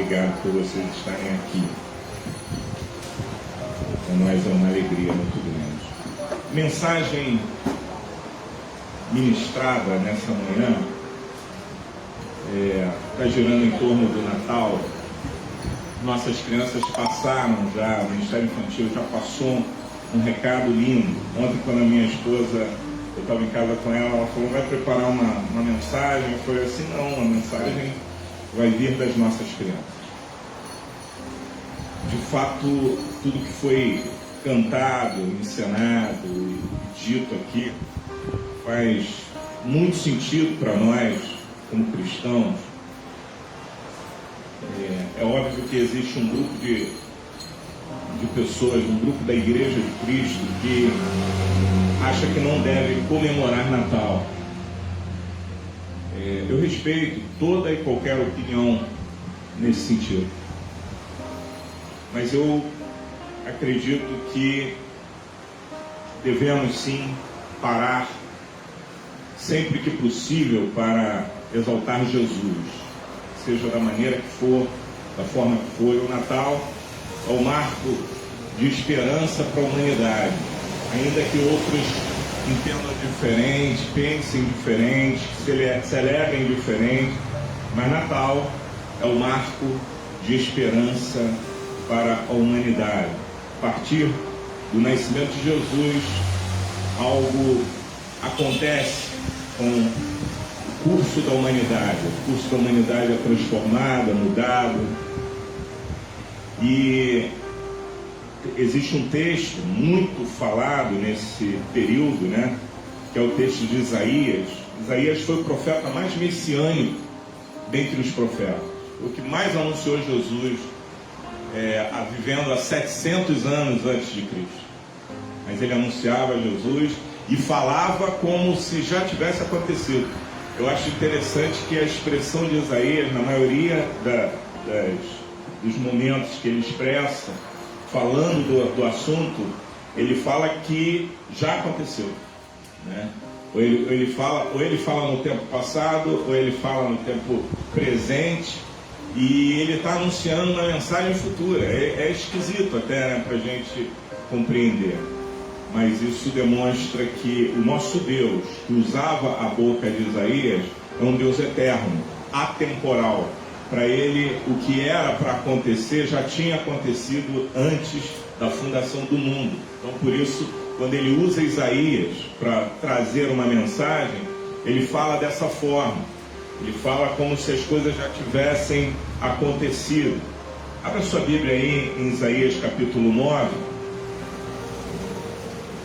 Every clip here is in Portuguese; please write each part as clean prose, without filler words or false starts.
obrigado por vocês estarem aqui. Para nós é uma alegria muito grande. Mensagem ministrada nessa manhã está girando em torno do Natal. Nossas crianças passaram já, o Ministério Infantil já passou um recado lindo. Ontem, quando a minha esposa, eu estava em casa com ela, ela falou, vai preparar uma mensagem? Eu falei assim, não, a mensagem vai vir das nossas crianças. De fato, tudo que foi cantado, encenado e dito aqui faz muito sentido para nós, como cristãos. É óbvio que existe um grupo de pessoas, um grupo da Igreja de Cristo que acha que não deve comemorar Natal. Eu respeito toda e qualquer opinião nesse sentido. Mas eu acredito que devemos sim parar sempre que possível para exaltar Jesus, seja da maneira que for, da forma que for. O Natal é o marco de esperança para a humanidade, ainda que outros entendam diferente, pensem diferente, celebrem diferente, mas Natal é o marco de esperança para a humanidade. A partir do nascimento de Jesus, algo acontece com o curso da humanidade. O curso da humanidade é transformado, é mudado. E existe um texto muito falado nesse período, né? Que é o texto de Isaías. Isaías foi o profeta mais messiânico dentre os profetas, o que mais anunciou Jesus, vivendo há 700 anos antes de Cristo. Mas ele anunciava Jesus e falava como se já tivesse acontecido. Eu acho interessante que a expressão de Isaías, na maioria dos momentos que ele expressa, falando do assunto, ele fala que já aconteceu, né? Ou ele fala no tempo passado, ou ele fala no tempo presente, e ele está anunciando uma mensagem futura. É esquisito até, né, para a gente compreender. Mas isso demonstra que o nosso Deus, que usava a boca de Isaías, é um Deus eterno, atemporal. Para ele, o que era para acontecer já tinha acontecido antes da fundação do mundo. Então, por isso, quando ele usa Isaías para trazer uma mensagem, ele fala dessa forma. Ele fala como se as coisas já tivessem acontecido. Abra sua Bíblia aí em Isaías capítulo 9.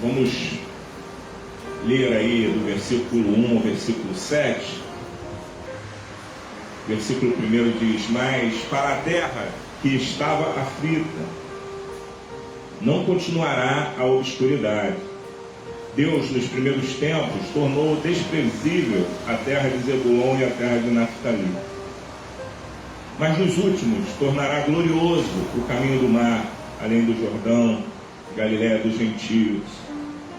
Vamos ler aí do versículo 1 ao versículo 7. Versículo 1 diz: mas para a terra que estava aflita não continuará a obscuridade. Deus, nos primeiros tempos, tornou desprezível a terra de Zebulon e a terra de Naftali. Mas nos últimos tornará glorioso o caminho do mar, além do Jordão, Galiléia dos gentios.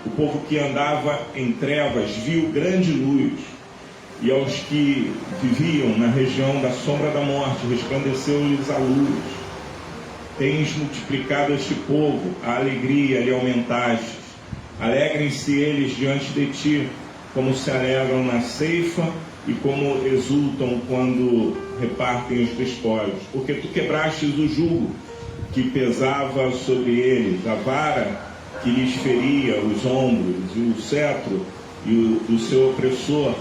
O povo que andava em trevas viu grande luz, e aos que viviam na região da sombra da morte resplandeceu-lhes a luz. Tens multiplicado este povo, a alegria lhe aumentaste. Alegrem-se eles diante de ti, como se alegram na ceifa e como exultam quando repartem os despojos. Porque tu quebrastes o jugo que pesava sobre eles, a vara que lhes feria os ombros e o cetro do seu opressor,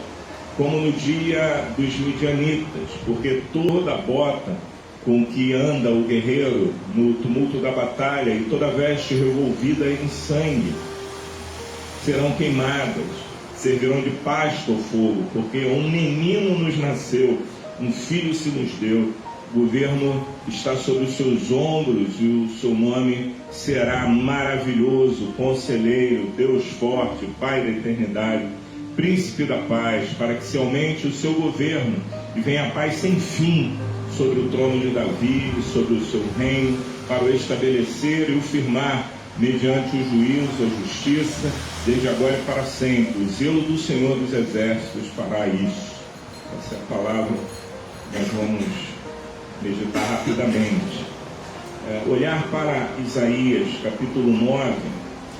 como no dia dos midianitas, porque toda bota com que anda o guerreiro no tumulto da batalha e toda veste revolvida em sangue serão queimadas, servirão de pasto ao fogo, porque um menino nos nasceu, um filho se nos deu, o governo está sobre os seus ombros e o seu nome será maravilhoso, conselheiro, Deus forte, Pai da eternidade, príncipe da paz, para que se aumente o seu governo e venha a paz sem fim sobre o trono de Davi e sobre o seu reino, para o estabelecer e o firmar mediante o juízo, a justiça, desde agora e para sempre. O zelo do Senhor dos Exércitos fará isso. Essa é a palavra que nós vamos meditar rapidamente. Olhar para Isaías capítulo 9,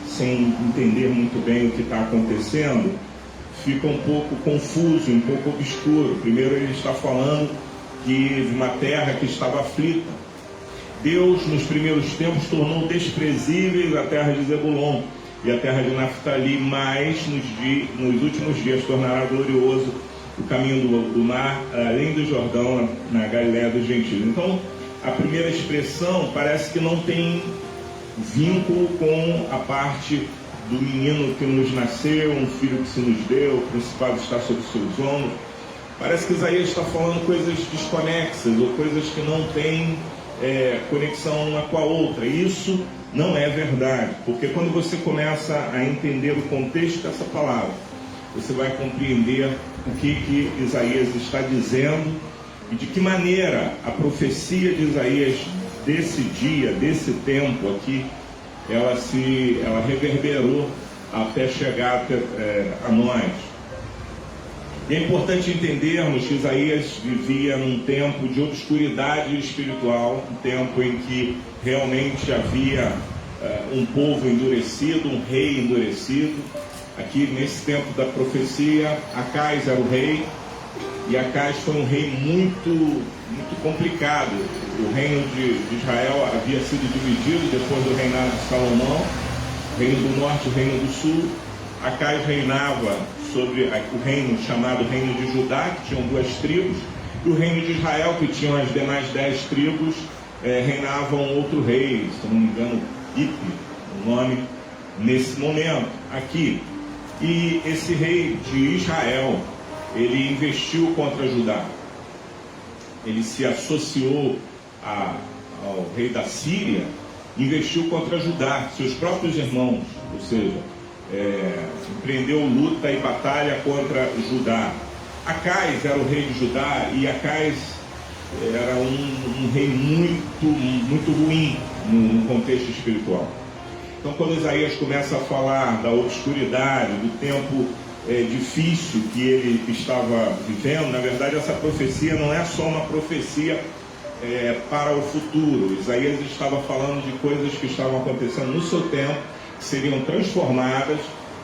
sem entender muito bem o que está acontecendo, fica um pouco confuso, um pouco obscuro. Primeiro ele está falando de uma terra que estava aflita. Deus, nos primeiros tempos, tornou desprezíveis a terra de Zebulon e a terra de Naftali, mas nos últimos dias tornará glorioso o caminho do mar, além do Jordão, na Galiléia dos gentios. Então, a primeira expressão parece que não tem vínculo com a parte do menino que nos nasceu, um filho que se nos deu, o principado está sobre seus ombros. Parece que Isaías está falando coisas desconexas, ou coisas que não têm conexão uma com a outra. Isso não é verdade, porque quando você começa a entender o contexto dessa palavra, você vai compreender o que Isaías está dizendo e de que maneira a profecia de Isaías desse dia, desse tempo aqui, ela reverberou até chegar a nós. E é importante entendermos que Isaías vivia num tempo de obscuridade espiritual, um tempo em que realmente havia um povo endurecido, um rei endurecido. Aqui nesse tempo da profecia, Acais era o rei, e Acais foi um rei muito complicado. O reino de Israel havia sido dividido depois do reinado de Salomão, reino do norte e o reino do sul. Acais reinava sobre o reino chamado Reino de Judá, que tinham 2 tribos, e o reino de Israel, que tinham as demais 10 tribos, reinava um outro rei, se não me engano, Ipe, o nome nesse momento aqui. E esse rei de Israel, ele investiu contra Judá. Ele se associou ao rei da Síria, investiu contra Judá, seus próprios irmãos, ou seja, empreendeu luta e batalha contra Judá. Acais era o rei de Judá, e Acais era um rei muito ruim no contexto espiritual. Então, quando Isaías começa a falar da obscuridade, do tempo difícil que ele estava vivendo, na verdade essa profecia não é só uma profecia para o futuro. Isaías estava falando de coisas que estavam acontecendo no seu tempo, que seriam transformadas,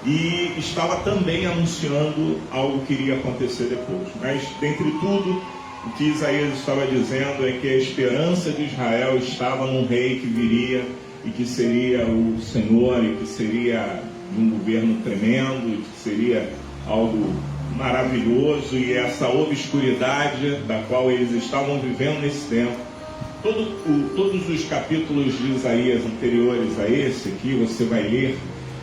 e estava também anunciando algo que iria acontecer depois. Mas, dentre tudo, o que Isaías estava dizendo é que a esperança de Israel estava num rei que viria e que seria o Senhor, e que seria de um governo tremendo, e que seria algo maravilhoso. E essa obscuridade da qual eles estavam vivendo nesse tempo, todos os capítulos de Isaías anteriores a esse aqui, você vai ler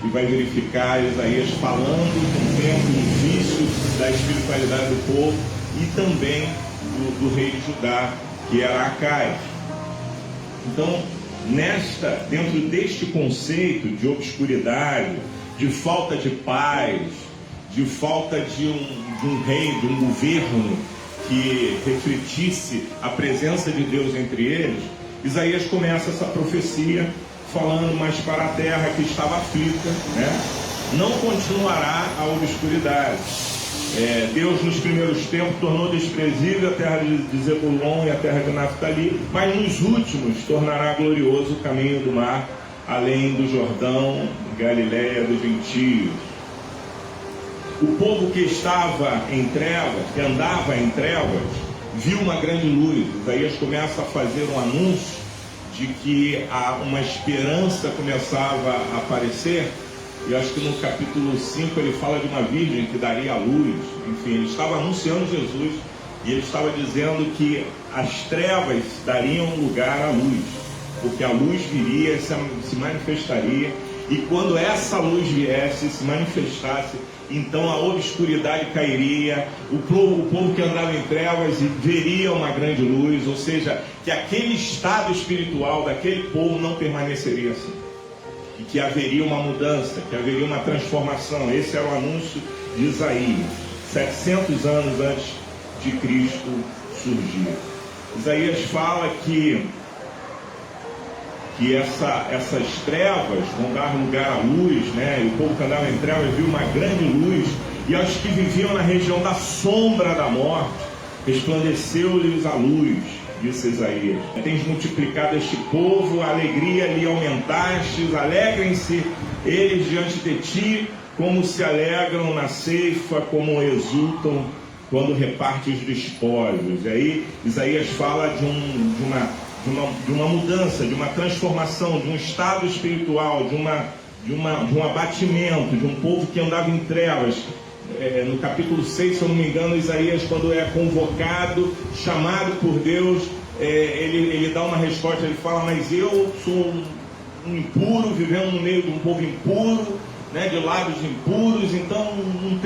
e vai verificar Isaías falando do tempo difícil da espiritualidade do povo e também do rei de Judá, que era Acais. Então, dentro deste conceito de obscuridade, de falta de paz, de falta de um rei, de um governo que refletisse a presença de Deus entre eles, Isaías começa essa profecia falando: mas para a terra que estava aflita, não continuará a obscuridade. Deus nos primeiros tempos tornou desprezível a terra de Zebulon e a terra de Naftali, mas nos últimos tornará glorioso o caminho do mar, além do Jordão, Galiléia dos gentios. O povo que estava em trevas, que andava em trevas, viu uma grande luz. Isaías começa a fazer um anúncio de que uma esperança começava a aparecer. E acho que no capítulo 5 ele fala de uma virgem que daria a luz. Enfim, ele estava anunciando Jesus, e ele estava dizendo que as trevas dariam lugar à luz, porque a luz viria, se manifestaria, e quando essa luz viesse, se manifestasse, então a obscuridade cairia, o povo que andava em trevas veria uma grande luz, ou seja, que aquele estado espiritual daquele povo não permaneceria assim, e que haveria uma mudança, que haveria uma transformação. Esse era o anúncio de Isaías, 700 anos antes de Cristo surgir. Isaías fala que essas trevas vão dar lugar à luz, E o povo que andava em trevas viu uma grande luz, e aos que viviam na região da sombra da morte resplandeceu-lhes a luz. disse Isaías. Tens multiplicado este povo, a alegria lhe aumentastes, alegrem-se eles diante de ti, como se alegram na ceifa, como exultam quando reparte os despojos. E aí Isaías fala de uma mudança, de uma transformação, de um estado espiritual, de um abatimento, de um povo que andava em trevas. No capítulo 6, se eu não me engano, Isaías, quando é convocado, chamado por Deus, ele dá uma resposta, ele fala: mas eu sou um impuro, vivendo no meio de um povo impuro, né, de lábios impuros, então não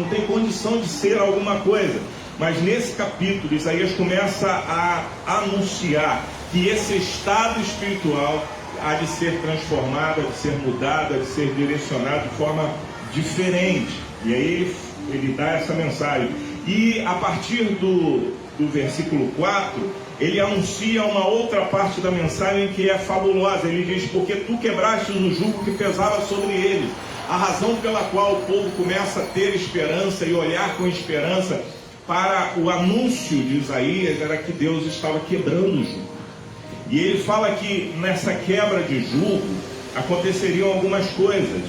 tem condição de ser alguma coisa. Mas nesse capítulo, Isaías começa a anunciar que esse estado espiritual há de ser transformado, há de ser mudado, há de ser direcionado de forma diferente. E aí ele dá essa mensagem. E a partir do versículo 4, ele anuncia uma outra parte da mensagem que é fabulosa. Ele diz: porque tu quebraste o jugo que pesava sobre eles. A razão pela qual o povo começa a ter esperança e olhar com esperança para o anúncio de Isaías era que Deus estava quebrando o jugo. E ele fala que nessa quebra de jugo aconteceriam algumas coisas.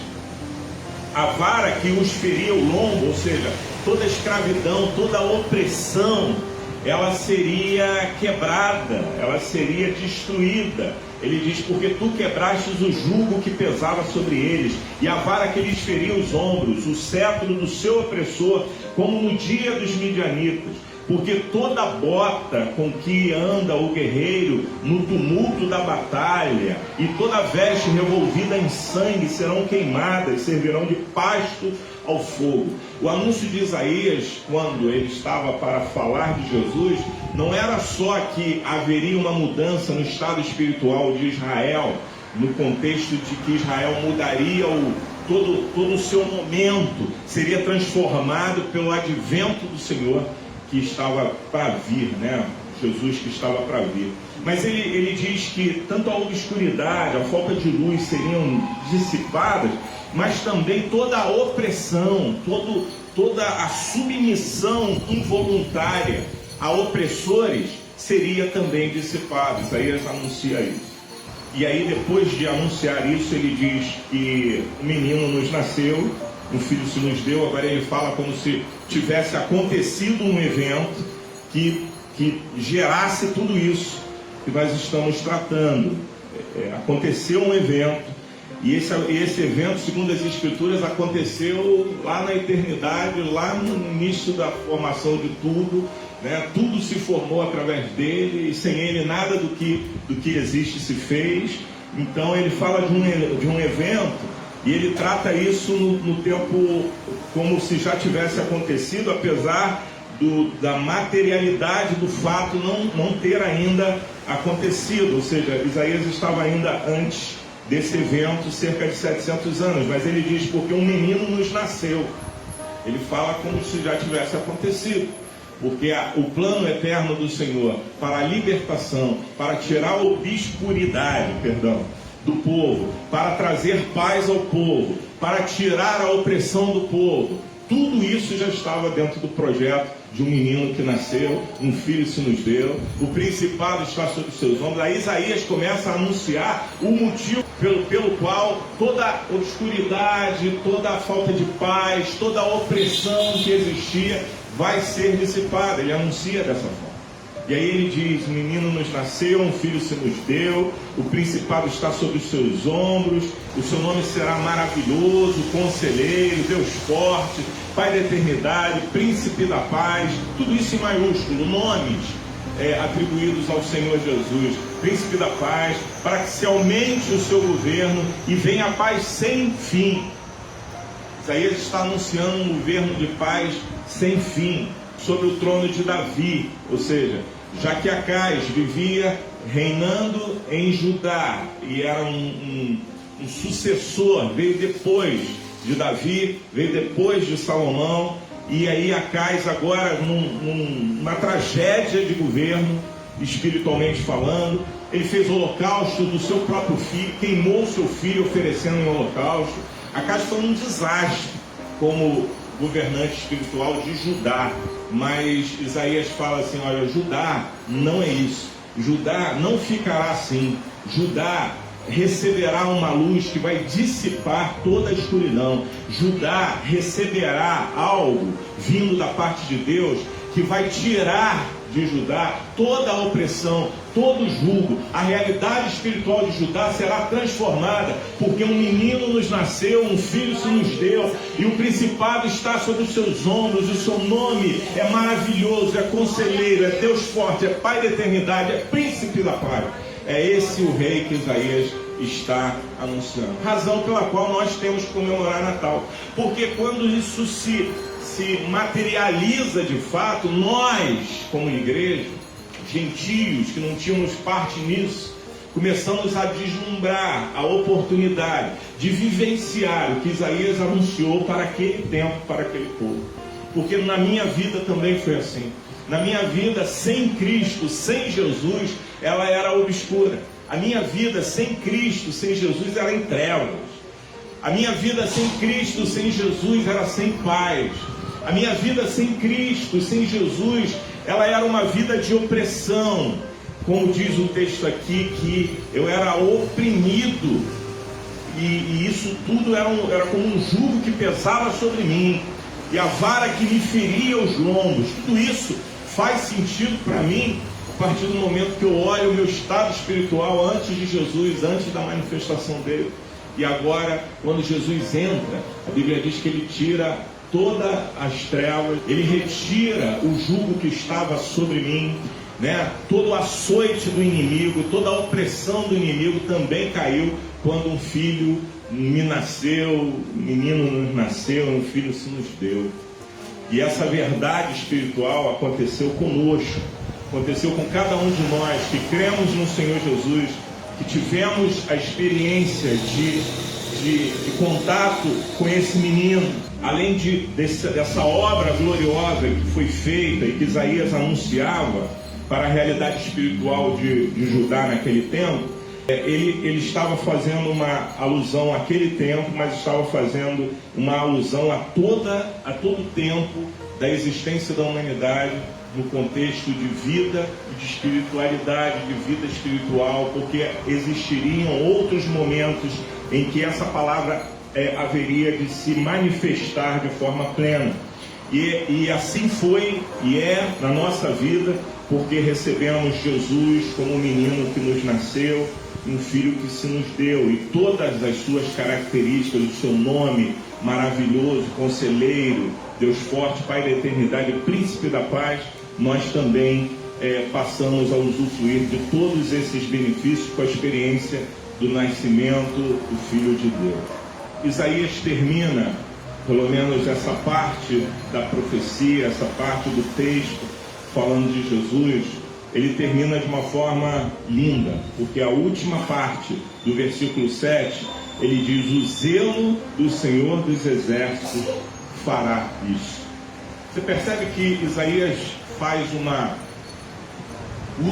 A vara que os feria o lombo, ou seja, toda a escravidão, toda a opressão, ela seria quebrada, ela seria destruída. Ele diz: porque tu quebrastes o jugo que pesava sobre eles, e a vara que lhes feria os ombros, o cetro do seu opressor, como no dia dos midianitas. Porque toda bota com que anda o guerreiro no tumulto da batalha, e toda veste revolvida em sangue serão queimadas, servirão de pasto ao fogo. O anúncio de Isaías, quando ele estava para falar de Jesus, não era só que haveria uma mudança no estado espiritual de Israel, no contexto de que Israel mudaria todo o seu momento, seria transformado pelo advento do Senhor que estava para vir, né? Jesus que estava para vir. Mas ele diz que tanto a obscuridade, a falta de luz seriam dissipadas, mas também toda a opressão, toda a submissão involuntária a opressores seria também dissipada. Isaías anuncia isso. E aí, depois de anunciar isso, ele diz que um menino nos nasceu, um filho se nos deu. Agora ele fala como se tivesse acontecido um evento que gerasse tudo isso que nós estamos tratando. Aconteceu um evento, e esse evento, segundo as Escrituras, aconteceu lá na eternidade, lá no início da formação de tudo, né? Tudo se formou através dele, e sem ele nada do que existe se fez. Então ele fala de um evento, e ele trata isso no tempo como se já tivesse acontecido, apesar da materialidade do fato não ter ainda acontecido. Ou seja, Isaías estava ainda antes desse evento, cerca de 700 anos. Mas ele diz: porque um menino nos nasceu. Ele fala como se já tivesse acontecido. Porque o plano eterno do Senhor para a libertação, para tirar a obscuridade, do povo, para trazer paz ao povo, para tirar a opressão do povo, tudo isso já estava dentro do projeto de um menino que nasceu, um filho se nos deu, o principado está sobre os seus ombros. Aí Isaías começa a anunciar o motivo pelo qual toda a obscuridade, toda a falta de paz, toda a opressão que existia vai ser dissipada. Ele anuncia dessa forma. E aí ele diz: um menino nos nasceu, um filho se nos deu, o principado está sobre os seus ombros, o seu nome será maravilhoso, conselheiro, Deus forte, Pai da eternidade, príncipe da paz. Tudo isso em maiúsculo, nomes atribuídos ao Senhor Jesus, príncipe da paz, para que se aumente o seu governo e venha a paz sem fim. Isaías está anunciando um governo de paz sem fim sobre o trono de Davi, ou seja, já que Acais vivia reinando em Judá e era um sucessor, veio depois de Davi, veio depois de Salomão, e aí Acais agora numa tragédia de governo, espiritualmente falando, ele fez o holocausto do seu próprio filho, queimou seu filho oferecendo em holocausto. Acais foi um desastre como governante espiritual de Judá. Mas Isaías fala assim: olha, Judá não é isso. Judá não ficará assim. Judá receberá uma luz que vai dissipar toda a escuridão. Judá receberá algo vindo da parte de Deus que vai tirar de Judá toda a opressão, todo o jugo. A realidade espiritual de Judá será transformada, porque um menino nos nasceu, um filho se nos deu, e o principado está sobre os seus ombros. O seu nome é maravilhoso, é conselheiro, é Deus forte, é Pai da eternidade, é príncipe da paz. É esse o rei que Isaías está anunciando. Razão pela qual nós temos que comemorar Natal. Porque quando isso se materializa de fato, nós, como igreja, gentios que não tínhamos parte nisso, começamos a deslumbrar a oportunidade de vivenciar o que Isaías anunciou para aquele tempo, para aquele povo. Porque na minha vida também foi assim. Na minha vida, sem Cristo, sem Jesus, ela era obscura. A minha vida sem Cristo, sem Jesus, era em trevas. A minha vida sem Cristo, sem Jesus, era sem paz. A minha vida sem Cristo, sem Jesus, ela era uma vida de opressão. Como diz o texto aqui, que eu era oprimido. E isso tudo era como um jugo que pesava sobre mim. E a vara que me feria os lombos. Tudo isso faz sentido para mim a partir do momento que eu olho o meu estado espiritual antes de Jesus, antes da manifestação dele. E agora, quando Jesus entra, a Bíblia diz que ele tira todas as trevas, ele retira o jugo que estava sobre mim, né? Todo o açoite do inimigo, toda a opressão do inimigo também caiu quando um filho me nasceu, um menino nos nasceu, um filho se nos deu. E essa verdade espiritual aconteceu conosco, aconteceu com cada um de nós que cremos no Senhor Jesus, que tivemos a experiência de contato com esse menino, além dessa obra gloriosa que foi feita e que Isaías anunciava para a realidade espiritual de Judá naquele tempo. Ele estava fazendo uma alusão àquele tempo, mas estava fazendo uma alusão a todo o tempo da existência da humanidade, no contexto de vida e de espiritualidade, de vida espiritual, porque existiriam outros momentos em que essa palavra haveria de se manifestar de forma plena. E assim foi e é na nossa vida, porque recebemos Jesus como um menino que nos nasceu, um filho que se nos deu, e todas as suas características, o seu nome maravilhoso, conselheiro, Deus forte, Pai da eternidade, príncipe da paz, nós também passamos a usufruir de todos esses benefícios com a experiência do nascimento do Filho de Deus. Isaías termina, pelo menos essa parte da profecia, essa parte do texto falando de Jesus, ele termina de uma forma linda, porque a última parte do versículo 7, ele diz: o zelo do Senhor dos Exércitos fará isso. Você percebe que Isaías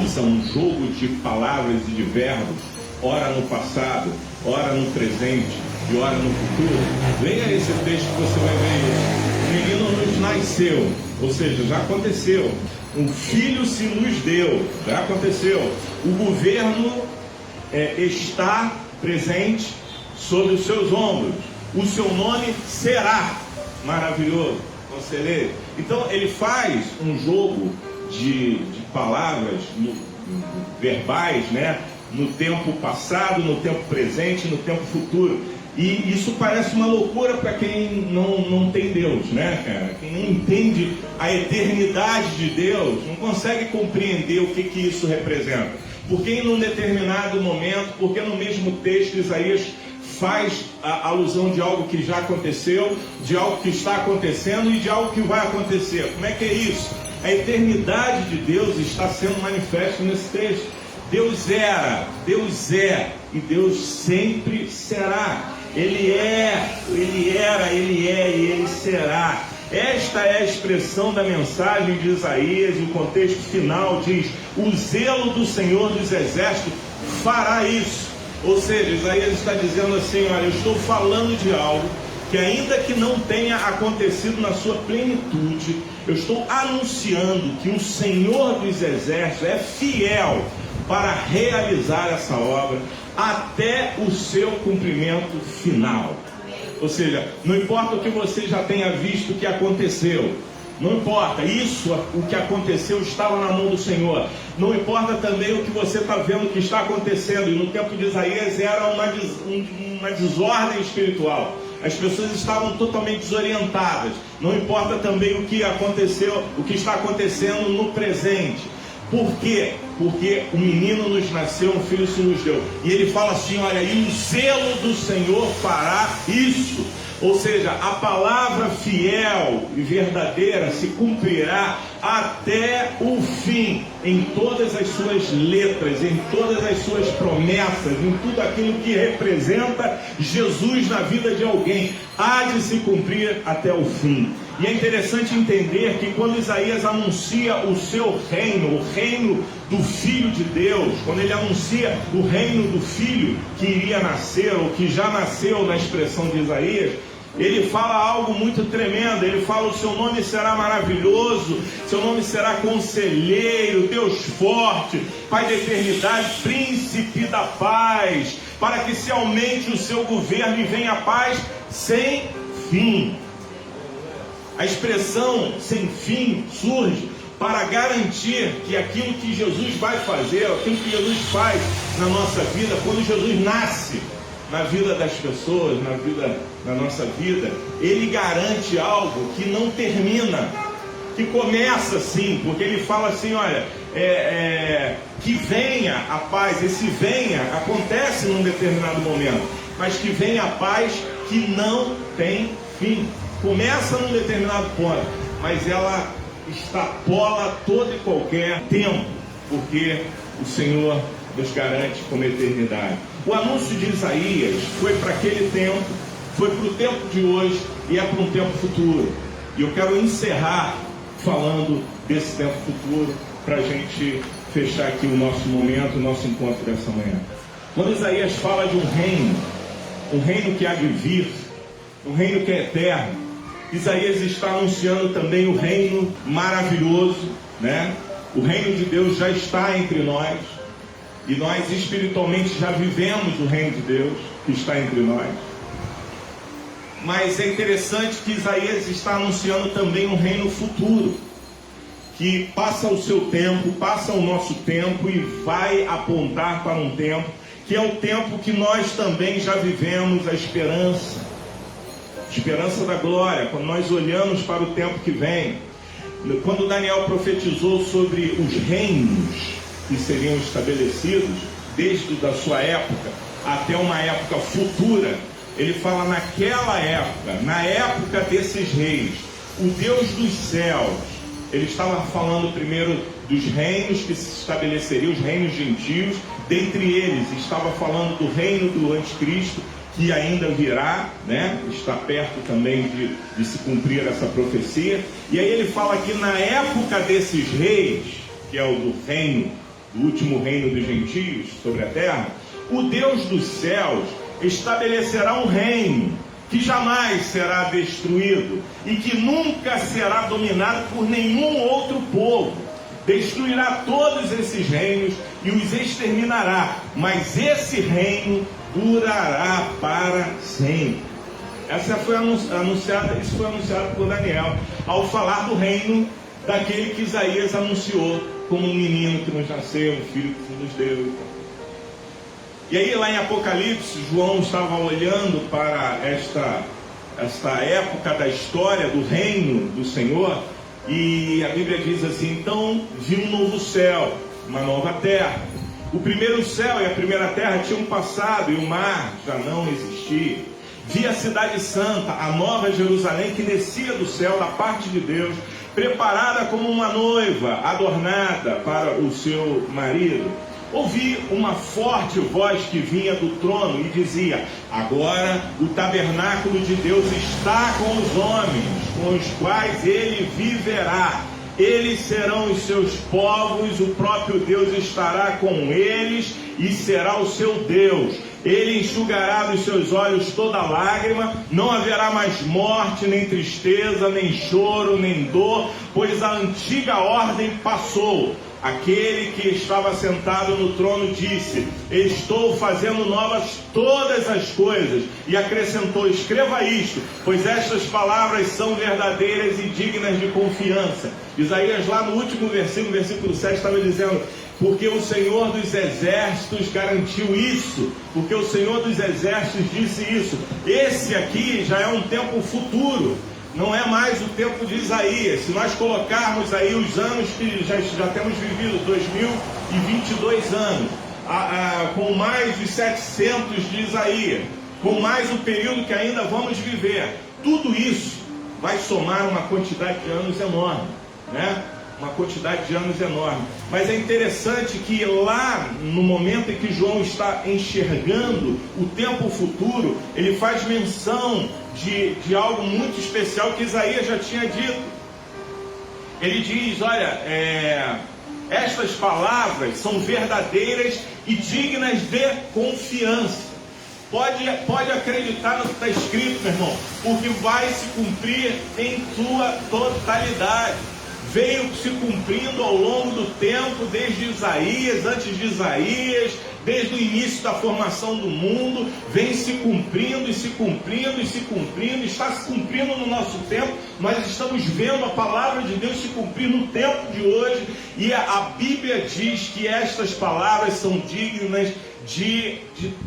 usa um jogo de palavras e de verbos, ora no passado, ora no presente e ora no futuro? Leia esse texto que você vai ver isso. O menino nos nasceu, ou seja, já aconteceu. Um filho se nos deu, já aconteceu. O governo está presente sobre os seus ombros. O seu nome será maravilhoso, conselheiro. Então ele faz um jogo de palavras verbais, né? No tempo passado, no tempo presente, no tempo futuro. E isso parece uma loucura para quem não tem Deus, né, cara? Quem não entende a eternidade de Deus, não consegue compreender o que isso representa. Porque em um determinado momento, porque no mesmo texto Isaías faz a alusão de algo que já aconteceu, de algo que está acontecendo e de algo que vai acontecer. Como é que é isso? A eternidade de Deus está sendo manifesta nesse texto. Deus era, Deus é e Deus sempre será. Ele é, Ele era, Ele é e Ele será. Esta é a expressão da mensagem de Isaías, e o contexto final diz: o zelo do Senhor dos Exércitos fará isso. Ou seja, Isaías está dizendo assim: olha, eu estou falando de algo que ainda que não tenha acontecido na sua plenitude, eu estou anunciando que o Senhor dos Exércitos é fiel para realizar essa obra até o seu cumprimento final. Ou seja, não importa o que você já tenha visto que aconteceu, não importa, isso, o que aconteceu estava na mão do Senhor. Não importa também o que você está vendo que está acontecendo. E no tempo de Isaías era uma desordem espiritual. As pessoas estavam totalmente desorientadas. Não importa também o que aconteceu, o que está acontecendo no presente. Por quê? Porque um menino nos nasceu, um filho se nos deu. E ele fala assim, olha, e o zelo do Senhor fará isso. Ou seja, a palavra fiel e verdadeira se cumprirá até o fim, em todas as suas letras, em todas as suas promessas, em tudo aquilo que representa Jesus na vida de alguém, há de se cumprir até o fim. E é interessante entender que quando Isaías anuncia o seu reino, o reino do Filho de Deus, quando ele anuncia o reino do Filho que iria nascer, ou que já nasceu na expressão de Isaías, ele fala algo muito tremendo. Ele fala: o seu nome será maravilhoso, seu nome será conselheiro, Deus forte, Pai da eternidade, príncipe da paz, para que se aumente o seu governo e venha a paz sem fim. A expressão sem fim surge para garantir que aquilo que Jesus vai fazer, aquilo que Jesus faz na nossa vida, quando Jesus nasce na vida das pessoas, na nossa vida, ele garante algo que não termina, que começa assim, porque ele fala assim, olha, que venha a paz. Esse venha acontece num determinado momento, mas que venha a paz que não tem fim. Começa num determinado ponto, mas ela extrapola todo e qualquer tempo, porque o Senhor nos garante como eternidade. O anúncio de Isaías foi para aquele tempo, foi para o tempo de hoje e é para um tempo futuro. E eu quero encerrar falando desse tempo futuro para a gente fechar aqui o nosso momento, o nosso encontro dessa manhã. Quando Isaías fala de um reino que há de vir, um reino que é eterno, Isaías está anunciando também o reino maravilhoso, né? O reino de Deus já está entre nós. E nós espiritualmente já vivemos o reino de Deus que está entre nós. Mas é interessante que Isaías está anunciando também um reino futuro, que passa o seu tempo, passa o nosso tempo e vai apontar para um tempo, que é o tempo que nós também já vivemos, a esperança da glória. Quando nós olhamos para o tempo que vem, quando Daniel profetizou sobre os reinos que seriam estabelecidos desde a sua época até uma época futura, ele fala naquela época, na época desses reis, o Deus dos céus. Ele estava falando primeiro dos reinos que se estabeleceriam, os reinos gentios. Dentre eles estava falando do reino do anticristo, que ainda virá, né? Está perto também de se cumprir essa profecia. E aí ele fala que na época desses reis, que é o do reino, do último reino dos gentios sobre a terra, o Deus dos céus estabelecerá um reino que jamais será destruído e que nunca será dominado por nenhum outro povo. Destruirá todos esses reinos e os exterminará, mas esse reino durará para sempre. Isso foi anunciado por Daniel ao falar do reino daquele que Isaías anunciou como um menino que nos nasceu, um filho que nos deu. E aí lá em Apocalipse, João estava olhando para esta época da história do reino do Senhor, e a Bíblia diz assim: então vi um novo céu, uma nova terra. O primeiro céu e a primeira terra tinham passado e o mar já não existia. Vi a cidade santa, a nova Jerusalém, que descia do céu da parte de Deus, preparada como uma noiva adornada para o seu marido. Ouvi uma forte voz que vinha do trono e dizia: agora o tabernáculo de Deus está com os homens, com os quais ele viverá. Eles serão os seus povos, o próprio Deus estará com eles e será o seu Deus. Ele enxugará dos seus olhos toda lágrima, não haverá mais morte, nem tristeza, nem choro, nem dor, pois a antiga ordem passou. Aquele que estava sentado no trono disse: estou fazendo novas todas as coisas. E acrescentou: escreva isto, pois estas palavras são verdadeiras e dignas de confiança. Isaías, lá no último versículo, versículo 7, estava dizendo: porque o Senhor dos Exércitos garantiu isso, porque o Senhor dos Exércitos disse isso. Esse aqui já é um tempo futuro, não é mais o tempo de Isaías. Se nós colocarmos aí os anos que já temos vivido, 2022 anos, com mais de 700 de Isaías, com mais o período que ainda vamos viver, tudo isso vai somar uma quantidade de anos enorme, né? Uma quantidade de anos enorme. Mas é interessante que lá no momento em que João está enxergando o tempo futuro, ele faz menção de algo muito especial que Isaías já tinha dito. Ele diz: olha, estas palavras são verdadeiras e dignas de confiança. Pode acreditar no que está escrito, meu irmão, porque vai se cumprir em sua totalidade. Veio se cumprindo ao longo do tempo, desde Isaías, antes de Isaías, desde o início da formação do mundo, vem se cumprindo e se cumprindo e se cumprindo, está se cumprindo no nosso tempo. Nós estamos vendo a palavra de Deus se cumprir no tempo de hoje, e a Bíblia diz que estas palavras são dignas de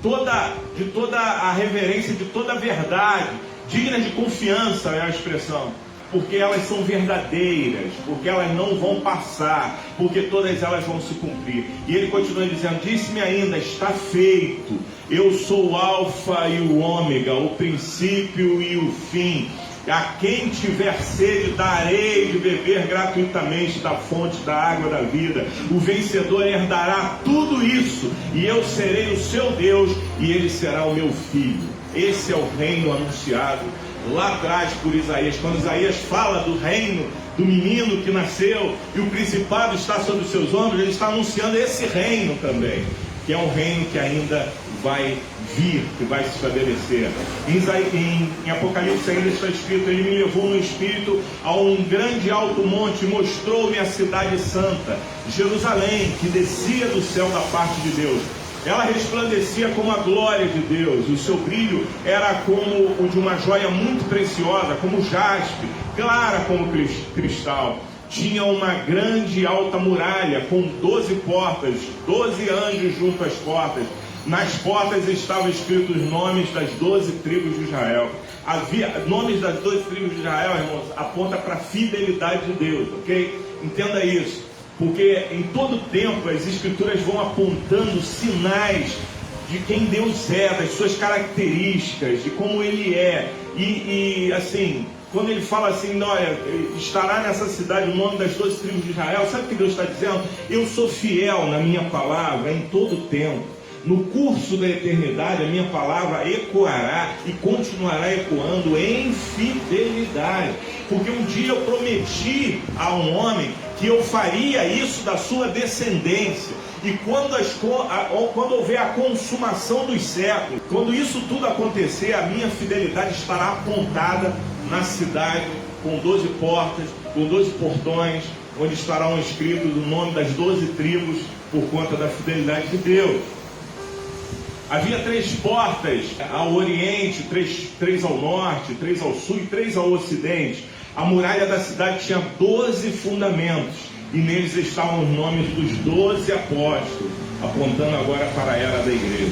toda a reverência, de toda a verdade, dignas de confiança é a expressão. Porque elas são verdadeiras, porque elas não vão passar, porque todas elas vão se cumprir. E ele continua dizendo: disse-me ainda, está feito, eu sou o alfa e o ômega, o princípio e o fim. A quem tiver sede darei de beber gratuitamente da fonte da água da vida. O vencedor herdará tudo isso, e eu serei o seu Deus, e ele será o meu filho. Esse é o reino anunciado lá atrás por Isaías. Quando Isaías fala do reino, do menino que nasceu e o principado está sobre os seus ombros, ele está anunciando esse reino também, que é um reino que ainda vai vir, que vai se estabelecer. Em Apocalipse ainda está escrito: ele me levou no Espírito a um grande alto monte, mostrou-me a cidade santa, Jerusalém, que descia do céu da parte de Deus. Ela resplandecia como a glória de Deus, e o seu brilho era como o de uma joia muito preciosa, como jaspe, clara como cristal. Tinha uma grande e alta muralha, com 12 portas, 12 anjos junto às portas. Nas portas estavam escritos os nomes das 12 tribos de Israel. Nomes das 12 tribos de Israel, irmãos, aponta para a fidelidade de Deus, ok? Entenda isso. Porque em todo tempo as Escrituras vão apontando sinais de quem Deus é, das suas características, de como Ele é. E assim, quando Ele fala assim: olha, estará nessa cidade o nome das 12 tribos de Israel, sabe o que Deus está dizendo? Eu sou fiel na minha palavra em todo tempo. No curso da eternidade, a minha palavra ecoará e continuará ecoando em fidelidade. Porque um dia eu prometi a um homem que eu faria isso da sua descendência. E quando houver a consumação dos séculos, quando isso tudo acontecer, a minha fidelidade estará apontada na cidade, com 12 portas, com 12 portões, onde estarão escritos o nome das 12 tribos, por conta da fidelidade de Deus. Havia 3 portas ao oriente, 3 ao norte, 3 ao sul e 3 ao ocidente. A muralha da cidade tinha 12 fundamentos, e neles estavam os nomes dos 12 apóstolos, apontando agora para a era da igreja.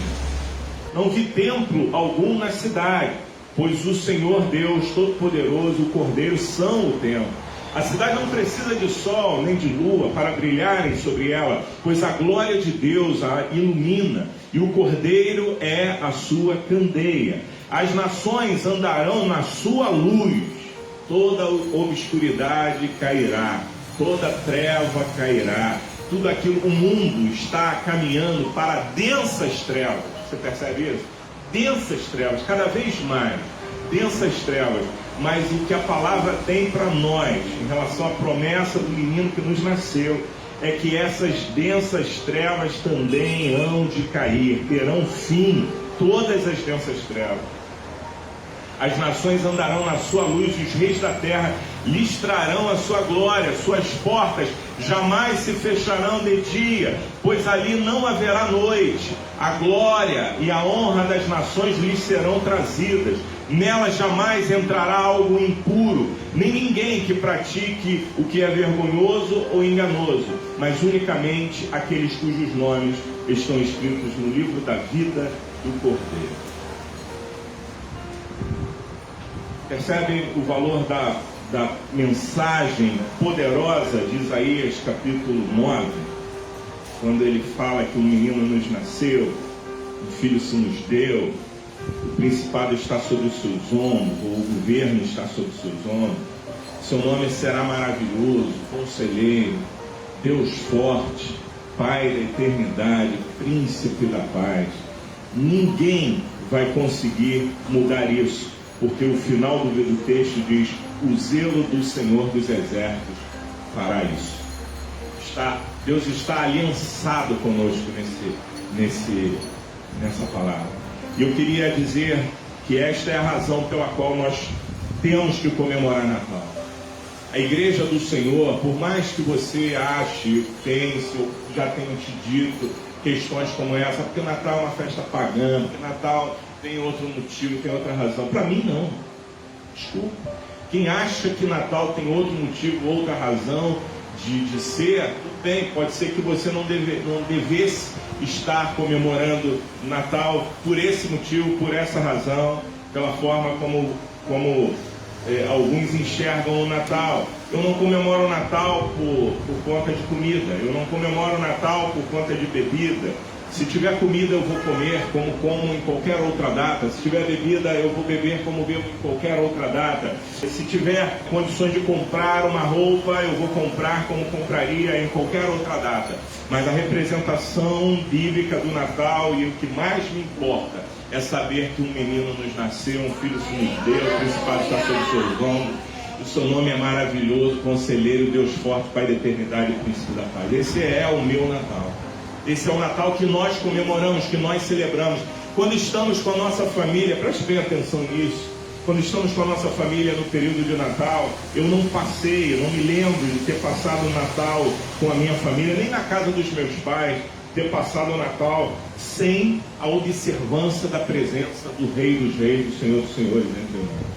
Não vi templo algum na cidade, pois o Senhor Deus Todo-Poderoso, o Cordeiro, são o templo. A cidade não precisa de sol nem de lua para brilharem sobre ela, pois a glória de Deus a ilumina, e o Cordeiro é a sua candeia. As nações andarão na sua luz, toda obscuridade cairá, toda treva cairá. Tudo aquilo, o mundo está caminhando para densas trevas. Você percebe isso? Densas trevas, cada vez mais densas trevas. Mas o que a palavra tem para nós em relação à promessa do menino que nos nasceu é que essas densas trevas também hão de cair, terão fim, todas as densas trevas. As nações andarão na sua luz, e os reis da terra lhes trarão a sua glória. Suas portas jamais se fecharão de dia, pois ali não haverá noite. A glória e a honra das nações lhes serão trazidas. Nela jamais entrará algo impuro, nem ninguém que pratique o que é vergonhoso ou enganoso, mas unicamente aqueles cujos nomes estão escritos no livro da vida do Cordeiro. Percebem o valor da mensagem poderosa de Isaías capítulo 9, quando ele fala que um menino nos nasceu, um filho se nos deu, o principado está sobre os seus ombros, ou o governo está sobre os seus ombros, seu nome será maravilhoso, conselheiro, Deus forte, Pai da eternidade, príncipe da paz. Ninguém vai conseguir mudar isso, porque o final do texto diz: o zelo do Senhor dos Exércitos fará isso. Deus está aliançado conosco nessa palavra. E eu queria dizer que esta é a razão pela qual nós temos que comemorar Natal. A igreja do Senhor, por mais que você ache, pense, ou já tenha te dito questões como essa, porque o Natal é uma festa pagã, porque Natal tem outro motivo, tem outra razão. Para mim, não. Desculpa. Quem acha que Natal tem outro motivo, outra razão de ser, tudo bem, pode ser que você não devesse estar comemorando Natal por esse motivo, por essa razão, pela forma como alguns enxergam o Natal. Eu não comemoro o Natal por conta de comida, eu não comemoro o Natal por conta de bebida. Se tiver comida eu vou comer como em qualquer outra data. Se tiver bebida eu vou beber como bebo em qualquer outra data. Se tiver condições de comprar uma roupa eu vou comprar como compraria em qualquer outra data. Mas a representação bíblica do Natal, e o que mais me importa, é saber que um menino nos nasceu, um filho se nos deu, o principado está sobre os seus ombros. O seu nome é maravilhoso, conselheiro, Deus forte, Pai da eternidade e príncipe da paz. Esse é o meu Natal. Esse é o Natal que nós comemoramos, que nós celebramos. Quando estamos com a nossa família, preste bem atenção nisso. Quando estamos com a nossa família no período de Natal, eu não me lembro de ter passado o Natal com a minha família, nem na casa dos meus pais, ter passado o Natal sem a observância da presença do Rei dos Reis, do Senhor dos Senhores entre nós.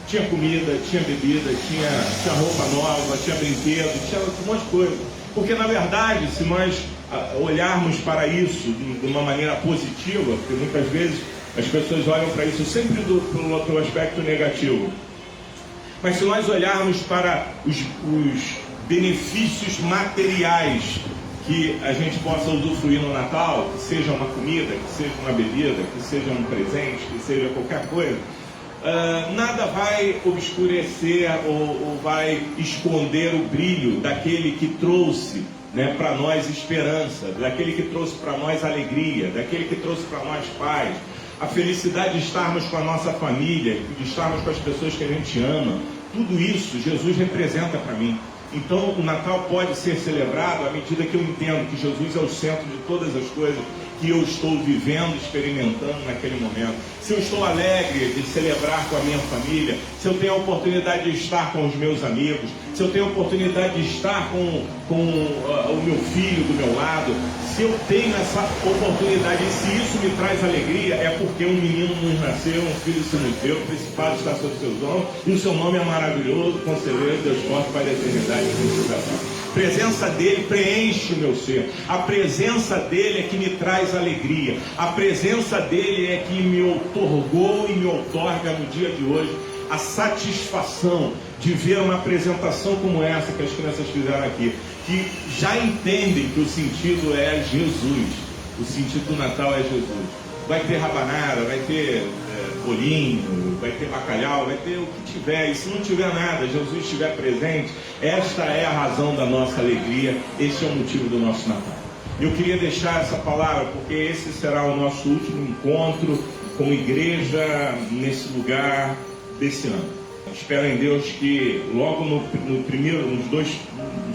Tinha comida, tinha bebida, tinha roupa nova, tinha brinquedo, tinha um monte de coisa. Porque na verdade, se nós olharmos para isso de uma maneira positiva, porque muitas vezes as pessoas olham para isso sempre pelo aspecto negativo, mas se nós olharmos para os benefícios materiais que a gente possa usufruir no Natal, que seja uma comida, que seja uma bebida, que seja um presente, que seja qualquer coisa, nada vai obscurecer ou vai esconder o brilho daquele que trouxe para nós esperança, daquele que trouxe para nós alegria, daquele que trouxe para nós paz, a felicidade de estarmos com a nossa família, de estarmos com as pessoas que a gente ama. Tudo isso Jesus representa para mim. Então o Natal pode ser celebrado à medida que eu entendo que Jesus é o centro de todas as coisas que eu estou vivendo, experimentando naquele momento. Se eu estou alegre de celebrar com a minha família, se eu tenho a oportunidade de estar com os meus amigos, se eu tenho a oportunidade de estar com o meu filho do meu lado, se eu tenho essa oportunidade e se isso me traz alegria, é porque um menino nos nasceu, um filho se nos deu, o principado está sobre seus ombros, e o seu nome é maravilhoso, conselheiro, Deus forte, Pai da eternidade e príncipe da paz. A presença dele preenche o meu ser. A presença dele é que me traz alegria. A presença dele é que me outorgou e me outorga no dia de hoje a satisfação de ver uma apresentação como essa que as crianças fizeram aqui, que já entendem que o sentido é Jesus. O sentido do Natal é Jesus. Vai ter rabanada, vai ter bolinho, vai ter bacalhau, vai ter o que tiver. E se não tiver nada, Jesus estiver presente, esta é a razão da nossa alegria, este é o motivo do nosso Natal. Eu queria deixar essa palavra porque esse será o nosso último encontro como igreja nesse lugar desse ano. Espero em Deus que logo no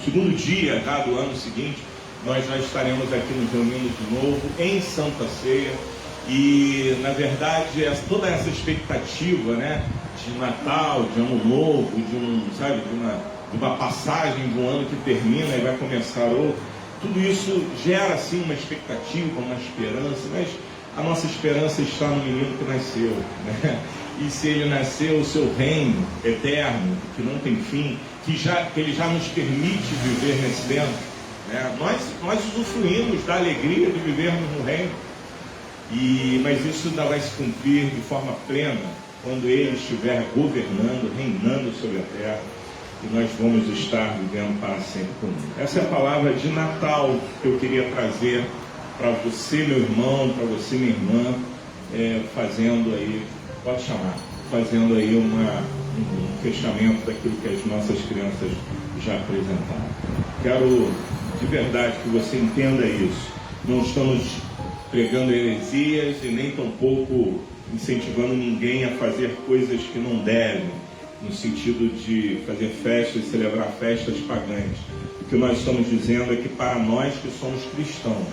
segundo dia do ano seguinte, nós já estaremos aqui nos reunindo de novo em Santa Ceia. E na verdade toda essa expectativa, de Natal, de Ano Novo, de de uma passagem de um ano que termina e vai começar outro. Tudo isso gera sim uma expectativa, uma esperança, mas a nossa esperança está no menino que nasceu, né? E se ele nasceu, o seu reino eterno, que não tem fim, que ele já nos permite viver nesse tempo, né? Nós usufruímos da alegria de vivermos no reino, mas isso ainda vai se cumprir de forma plena quando ele estiver governando, reinando sobre a terra, e nós vamos estar vivendo para sempre com ele. Essa é a palavra de Natal que eu queria trazer para você, meu irmão, para você, minha irmã, fazendo aí, pode chamar, fazendo aí um fechamento daquilo que as nossas crianças já apresentaram. Quero de verdade que você entenda isso. Não estamos pregando heresias e nem tampouco incentivando ninguém a fazer coisas que não devem, no sentido de fazer festas, celebrar festas pagãs. O que nós estamos dizendo é que para nós que somos cristãos,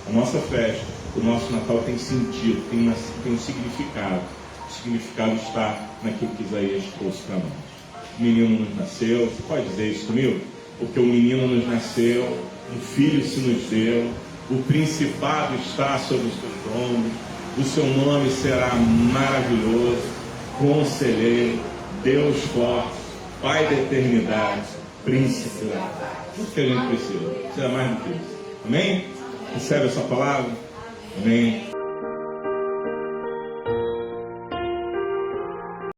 a nossa festa, o nosso Natal tem sentido, tem um significado. O significado está naquilo que Isaías trouxe para nós. O menino nos nasceu, você pode dizer isso comigo? Porque o menino nos nasceu, um filho se nos deu, o principado está sobre os seus ombros, o seu nome será maravilhoso, conselheiro, Deus forte, Pai da eternidade, príncipe da paz. Tudo que a gente precisa mais do que isso. Amém? Recebe essa palavra? Amém.